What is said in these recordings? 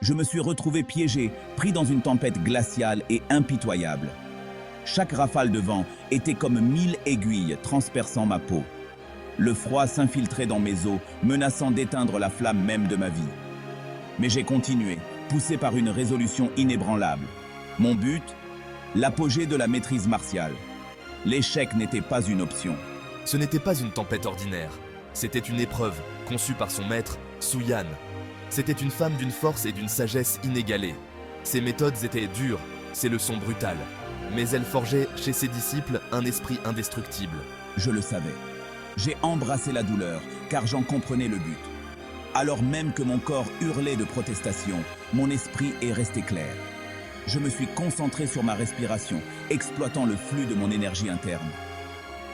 Je me suis retrouvé piégé, pris dans une tempête glaciale et impitoyable. Chaque rafale de vent était comme 1000 aiguilles transperçant ma peau. Le froid s'infiltrait dans mes os, menaçant d'éteindre la flamme même de ma vie. Mais j'ai continué, poussé par une résolution inébranlable. Mon but, l'apogée de la maîtrise martiale. L'échec n'était pas une option. Ce n'était pas une tempête ordinaire. C'était une épreuve conçue par son maître, Su Yan. C'était une femme d'une force et d'une sagesse inégalées. Ses méthodes étaient dures, ses leçons brutales. Mais elle forgeait chez ses disciples un esprit indestructible. Je le savais. J'ai embrassé la douleur, car j'en comprenais le but. Alors même que mon corps hurlait de protestation, mon esprit est resté clair. Je me suis concentré sur ma respiration, exploitant le flux de mon énergie interne.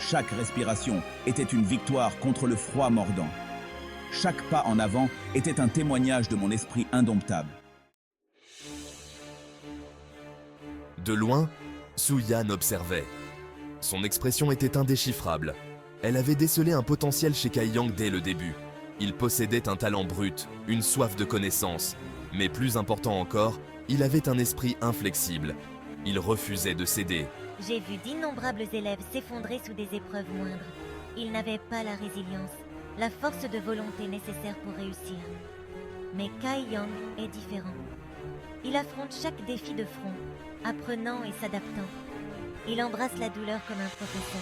Chaque respiration était une victoire contre le froid mordant. Chaque pas en avant était un témoignage de mon esprit indomptable. De loin, Su Yan observait. Son expression était indéchiffrable. Elle avait décelé un potentiel chez Kai Yang dès le début. Il possédait un talent brut, une soif de connaissance. Mais plus important encore, il avait un esprit inflexible. Il refusait de céder. J'ai vu d'innombrables élèves s'effondrer sous des épreuves moindres. Ils n'avaient pas la résilience, la force de volonté nécessaire pour réussir. Mais Kai Yang est différent. Il affronte chaque défi de front, apprenant et s'adaptant. Il embrasse la douleur comme un professeur.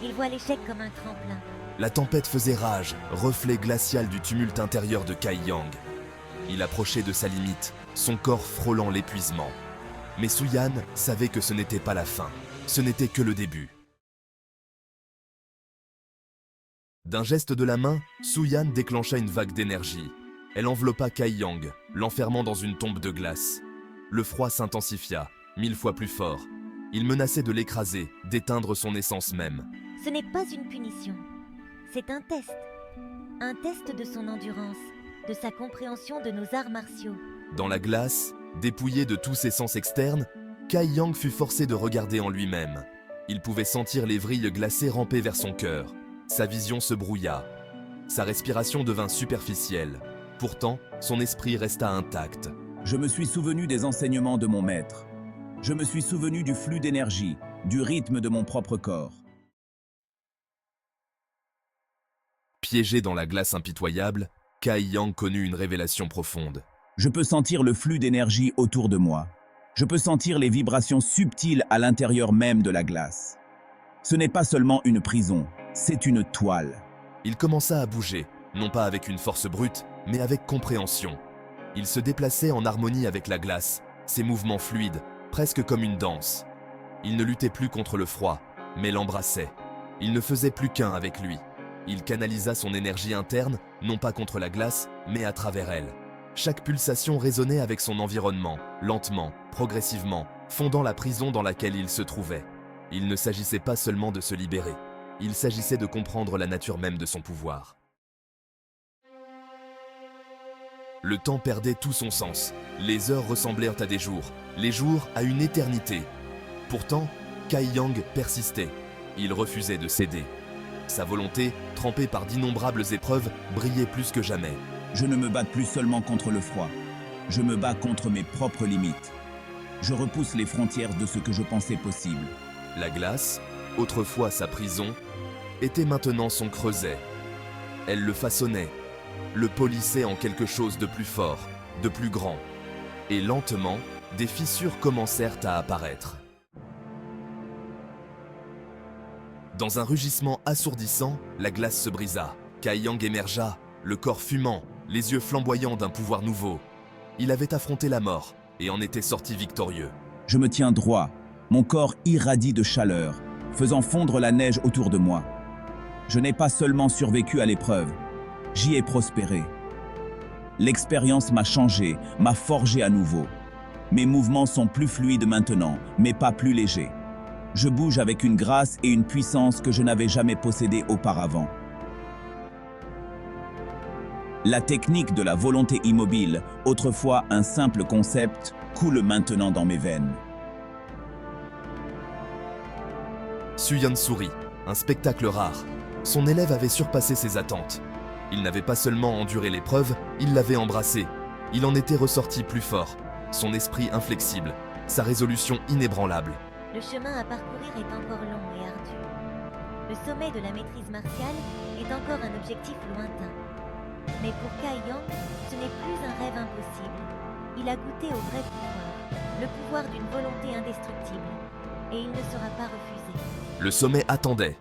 Il voit l'échec comme un tremplin. La tempête faisait rage, reflet glacial du tumulte intérieur de Kai Yang. Il approchait de sa limite, son corps frôlant l'épuisement. Mais Su Yan savait que ce n'était pas la fin, ce n'était que le début. D'un geste de la main, Su Yan déclencha une vague d'énergie. Elle enveloppa Kai Yang, l'enfermant dans une tombe de glace. Le froid s'intensifia, 1000 fois plus fort. Il menaçait de l'écraser, d'éteindre son essence même. Ce n'est pas une punition, c'est un test. Un test de son endurance, de sa compréhension de nos arts martiaux. Dans la glace, dépouillé de tous ses sens externes, Kai Yang fut forcé de regarder en lui-même. Il pouvait sentir les vrilles glacées ramper vers son cœur. Sa vision se brouilla. Sa respiration devint superficielle. Pourtant, son esprit resta intact. Je me suis souvenu des enseignements de mon maître. Je me suis souvenu du flux d'énergie, du rythme de mon propre corps. Piégé dans la glace impitoyable, Kai Yang connut une révélation profonde. Je peux sentir le flux d'énergie autour de moi. Je peux sentir les vibrations subtiles à l'intérieur même de la glace. Ce n'est pas seulement une prison, c'est une toile. Il commença à bouger, non pas avec une force brute, mais avec compréhension. Il se déplaçait en harmonie avec la glace, ses mouvements fluides, presque comme une danse. Il ne luttait plus contre le froid, mais l'embrassait. Il ne faisait plus qu'un avec lui. Il canalisa son énergie interne, non pas contre la glace, mais à travers elle. Chaque pulsation résonnait avec son environnement, lentement, progressivement, fondant la prison dans laquelle il se trouvait. Il ne s'agissait pas seulement de se libérer. Il s'agissait de comprendre la nature même de son pouvoir. Le temps perdait tout son sens. Les heures ressemblèrent à des jours, les jours à une éternité. Pourtant, Kai Yang persistait. Il refusait de céder. Sa volonté, trempée par d'innombrables épreuves, brillait plus que jamais. Je ne me bats plus seulement contre le froid. Je me bats contre mes propres limites. Je repousse les frontières de ce que je pensais possible. La glace, autrefois sa prison, était maintenant son creuset. Elle le façonnait, le polissait en quelque chose de plus fort, de plus grand. Et lentement, des fissures commencèrent à apparaître. Dans un rugissement assourdissant, la glace se brisa. Kai Yang émergea, le corps fumant, les yeux flamboyants d'un pouvoir nouveau. Il avait affronté la mort et en était sorti victorieux. Je me tiens droit, mon corps irradie de chaleur, faisant fondre la neige autour de moi. Je n'ai pas seulement survécu à l'épreuve, j'y ai prospéré. L'expérience m'a changé, m'a forgé à nouveau. Mes mouvements sont plus fluides maintenant, mais pas plus légers. Je bouge avec une grâce et une puissance que je n'avais jamais possédée auparavant. La technique de la volonté immobile, autrefois un simple concept, coule maintenant dans mes veines. Su Yan sourit, un spectacle rare. Son élève avait surpassé ses attentes. Il n'avait pas seulement enduré l'épreuve, il l'avait embrassée. Il en était ressorti plus fort, son esprit inflexible, sa résolution inébranlable. Le chemin à parcourir est encore long et ardu. Le sommet de la maîtrise martiale est encore un objectif lointain. Mais pour Kai Yang, ce n'est plus un rêve impossible. Il a goûté au vrai pouvoir, le pouvoir d'une volonté indestructible, et il ne sera pas refusé. Le sommet attendait,